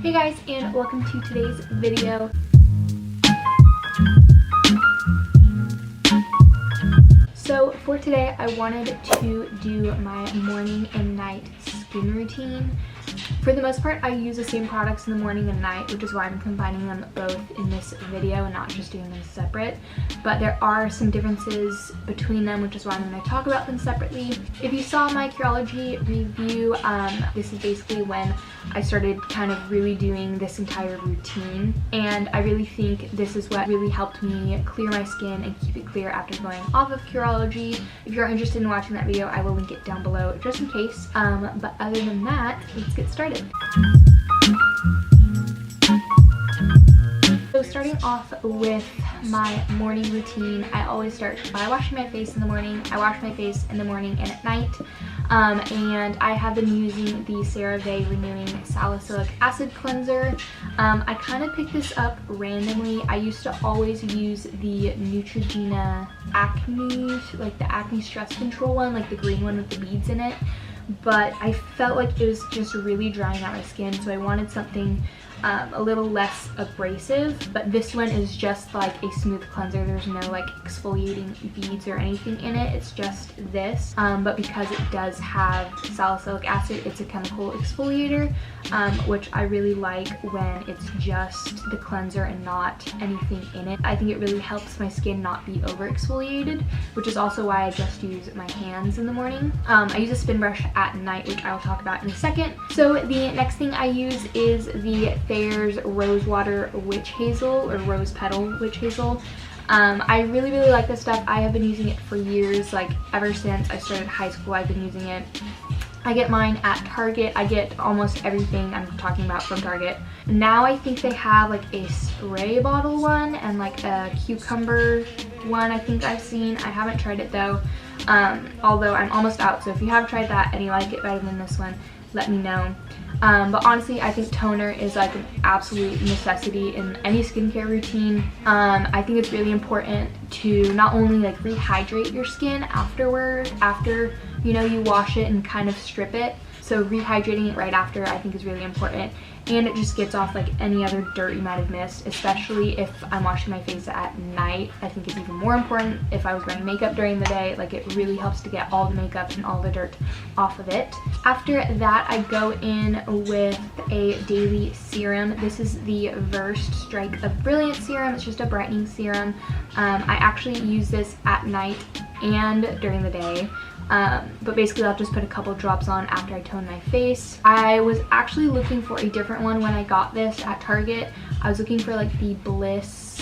Hey guys, and welcome to today's video. So for today I wanted to do my morning and night skin routine. For the most part I use the same products in the morning and night, which is why I'm combining them both in this video and not just doing them separate. But there are some differences between them, which is why I'm going to talk about them separately. If you saw my Curology review, this is basically when I started kind of really doing this entire routine, and I really think this is what really helped me clear my skin and keep it clear after going off of Curology. If you're interested in watching that video, I will link it down below just in case. But other than that, let's get started. So starting off with my morning routine, I always start by washing my face in the morning. I wash my face in the morning and at night. And I have been using the CeraVe Renewing Salicylic Acid Cleanser. I kind of picked this up randomly. I used to always use the Neutrogena Acne, like the Acne Stress Control one, like the green one with the beads in it. But I felt like it was just really drying out my skin, so I wanted something a little less abrasive. But this one is just like a smooth cleanser. There's no like exfoliating beads or anything in it. It's just this. But because it does have salicylic acid, it's a chemical exfoliator, which I really like when it's just the cleanser and not anything in it. I think it really helps my skin not be over exfoliated, which is also why I just use my hands in the morning. I use a spin brush at night, which I will talk about in a second. So the next thing I use is the Thayer's Rose Water Witch Hazel, or Rose Petal Witch Hazel. I really like this stuff. I have been using it for years, like ever since I started high school I've been using it. I get mine at Target. I get almost everything I'm talking about from Target. Now I think they have like a spray bottle one and like a cucumber one I think I've seen. I haven't tried it though, although I'm almost out, so if you have tried that and you like it better than this one, let me know. But honestly, I think toner is like an absolute necessity in any skincare routine. I think it's really important to not only like rehydrate your skin afterward, after you wash it and kind of strip it. So rehydrating it right after I think is really important, and it just gets off like any other dirt you might have missed, especially if I'm washing my face at night. I think it's even more important if I was wearing makeup during the day. Like, it really helps to get all the makeup and all the dirt off of it. After that, I go in with a daily serum. This is the Versed Strike of Brilliance serum. It's just a brightening serum. I actually use this at night and during the day. But basically I'll just put a couple drops on after I tone my face. I was actually looking for a different one when I got this at Target. I was looking for like the Bliss,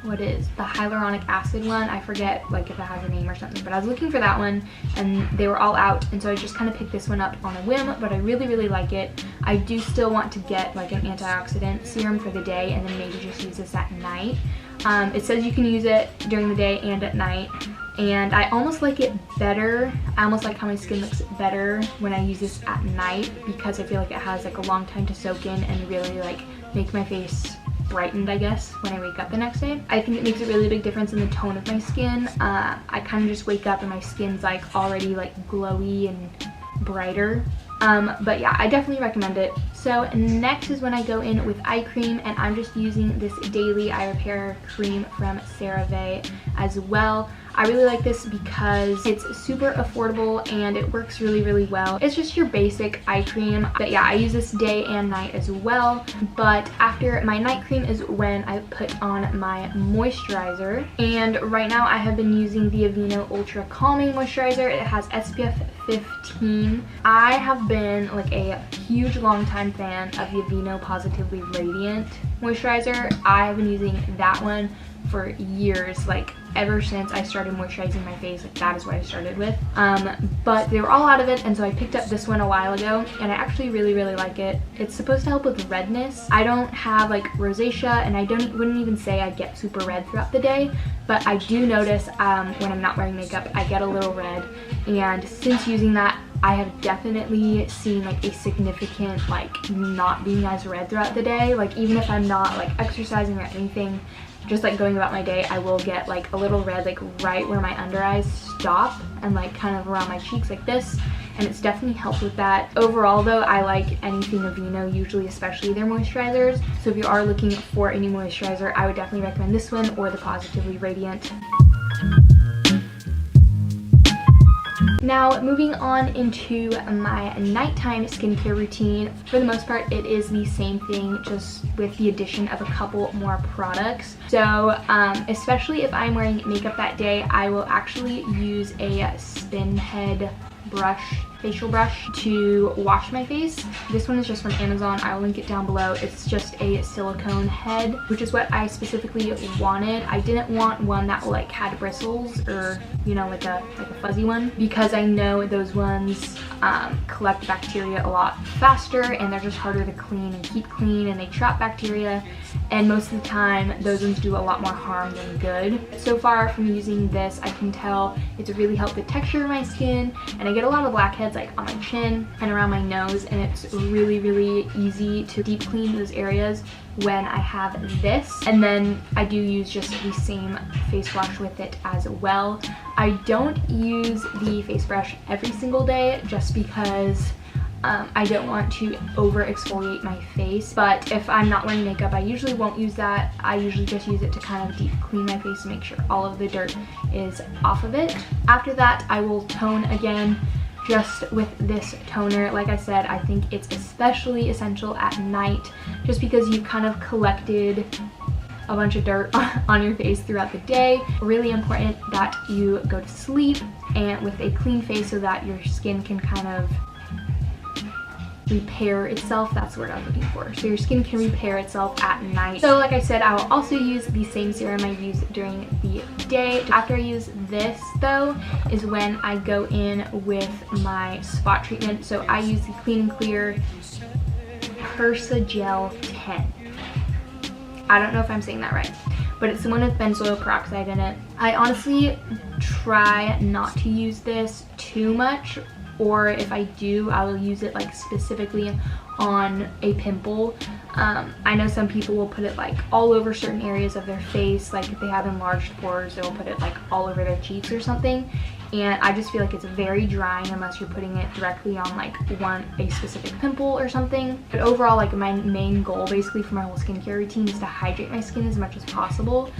what is the hyaluronic acid one? I forget like if it has a name or something, but I was looking for that one and they were all out, and so I just kind of picked this one up on a whim, but I really like it. I do still want to get like an antioxidant serum for the day and then maybe just use this at night. It says you can use it during the day and at night, and I almost like it better. I almost like how my skin looks better when I use this at night, because I feel like it has like a long time to soak in and really like make my face brightened, I guess, when I wake up the next day. I think it makes a really big difference in the tone of my skin. I kind of just wake up and my skin's like already like glowy and brighter. But yeah, I definitely recommend it. So next is when I go in with eye cream, and I'm just using this Daily Eye Repair cream from CeraVe as well. I really like this because it's super affordable and it works really well. It's just your basic eye cream. But yeah, I use this day and night as well. But after my night cream is when I put on my moisturizer. And right now I have been using the Aveeno Ultra Calming Moisturizer. It has SPF 15. I have been like a huge long time fan of the Aveeno Positively Radiant Moisturizer. I have been using that one for years, like ever since I started moisturizing my face. Like, that is what I started with. But they were all out of it, and so I picked up this one a while ago, and I actually really like it. It's supposed to help with redness. I don't have like rosacea, and I wouldn't even say I get super red throughout the day, but I do notice when I'm not wearing makeup I get a little red, and since using that I have definitely seen like a significant like not being as red throughout the day. Like even if I'm not like exercising or anything, just like going about my day, I will get like a little red like right where my under eyes stop and like kind of around my cheeks like this, and it's definitely helped with that. Overall though, I like anything Aveeno, usually especially their moisturizers. So if you are looking for a new moisturizer, I would definitely recommend this one or the Positively Radiant. Now moving on into my nighttime skincare routine. For the most part, it is the same thing, just with the addition of a couple more products. So especially if I'm wearing makeup that day, I will actually use a spin head brush, facial brush, to wash my face. This one is just from Amazon. I'll link it down below. It's just a silicone head, which is what I specifically wanted. I didn't want one that like had bristles or, you know, like a fuzzy one, because I know those ones collect bacteria a lot faster and they're just harder to clean and keep clean, and they trap bacteria, and most of the time those ones do a lot more harm than good. So far from using this, I can tell it's really helped the texture of my skin, and I get a lot of blackheads like on my chin and around my nose, and it's really easy to deep clean those areas when I have this. And then I do use just the same face wash with it as well. I don't use the face brush every single day just because I don't want to over exfoliate my face, but if I'm not wearing makeup, I usually won't use that. I usually just use it to kind of deep clean my face and make sure all of the dirt is off of it. After that, I will tone again just with this toner. Like I said, I think it's especially essential at night just because you've kind of collected a bunch of dirt on your face throughout the day. Really important that you go to sleep and with a clean face so that your skin can kind of repair itself. That's the word I was looking for. So your skin can repair itself at night. So like I said, I will also use the same serum I use during the day. After I use this though is when I go in with my spot treatment. So I use the Clean and Clear Persa Gel 10. I don't know if I'm saying that right, but it's the one with benzoyl peroxide in it. I honestly try not to use this too much, or if I do, I will use it like specifically on a pimple. I know some people will put it like all over certain areas of their face, like if they have enlarged pores, they'll put it like all over their cheeks or something. And I just feel like it's very drying unless you're putting it directly on like a specific pimple or something. But overall, like my main goal basically for my whole skincare routine is to hydrate my skin as much as possible,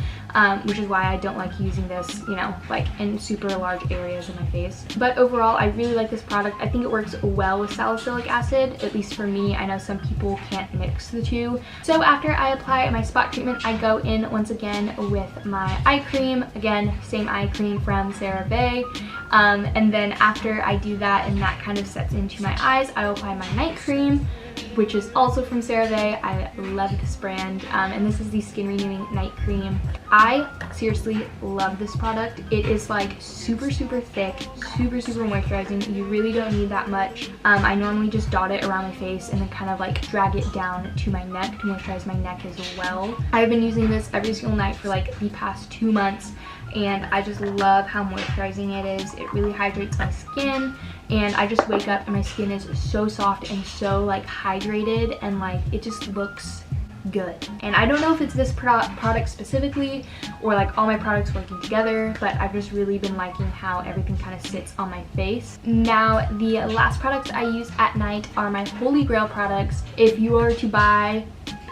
which is why I don't like using this, you know, like in super large areas of my face. But overall, I really like this product. I think it works well with salicylic acid, at least for me. I know some people can't mix the two. So after I apply my spot treatment, I go in once again with my eye cream. Again, same eye cream from CeraVe. And then after I do that and that kind of sets into my eyes, I will apply my night cream, which is also from CeraVe. I love this brand, and this is the Skin Renewing Night Cream. I seriously love this product. It is like super thick, super moisturizing. You really don't need that much. I normally just dot it around my face and then kind of like drag it down to my neck to moisturize my neck as well. I've been using this every single night for like the past 2 months, and I just love how moisturizing it is. It really hydrates my skin, and I just wake up and my skin is so soft and so like hydrated, and like it just looks good. And I don't know if it's this product specifically or like all my products working together, but I've just really been liking how everything kind of sits on my face. Now the last products I use at night are my Holy Grail products. If you are to buy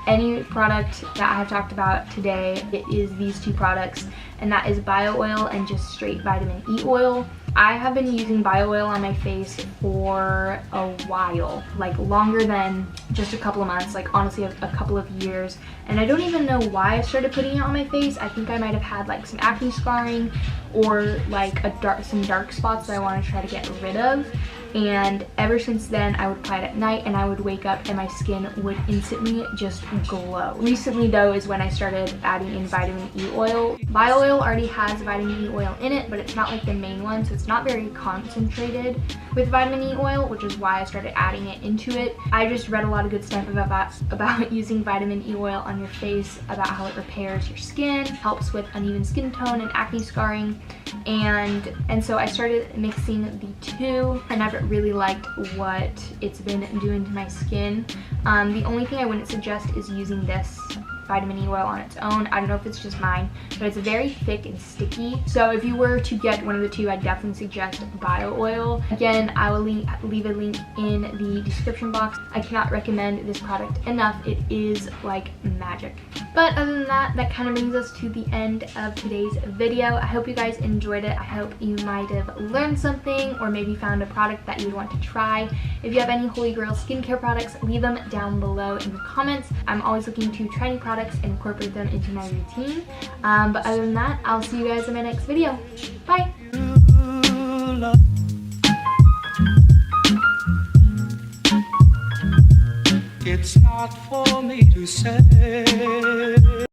any product that I have talked about today, it is these two products, and that is bio oil and just straight vitamin E oil. I have been using bio oil on my face for a while, like longer than just a couple of months, like honestly a couple of years, and I don't even know why I started putting it on my face. I think I might have had like some acne scarring or like some dark spots that I want to try to get rid of, and ever since then I would apply it at night and I would wake up and my skin would instantly just glow. Recently though is when I started adding in vitamin E oil. Bio oil already has vitamin E oil in it, but it's not like the main one, so it's not very concentrated with vitamin E oil, which is why I started adding it into it. I just read a lot of good stuff about using vitamin E oil on your face, about how it repairs your skin, helps with uneven skin tone and acne scarring, and so I started mixing the two, and I've really liked what it's been doing to my skin. The only thing I wouldn't suggest is using this vitamin E oil on its own. I don't know if it's just mine, but it's very thick and sticky. So if you were to get one of the two, I'd definitely suggest bio oil. Again, I will leave a link in the description box. I cannot recommend this product enough. It is like magic. But other than that, that kind of brings us to the end of today's video. I hope you guys enjoyed it. I hope you might have learned something or maybe found a product that you would want to try. If you have any holy grail skincare products, leave them down below in the comments. I'm always looking to try new products and incorporate them into my routine. But other than that, I'll see you guys in my next video. Bye! It's not for me to say.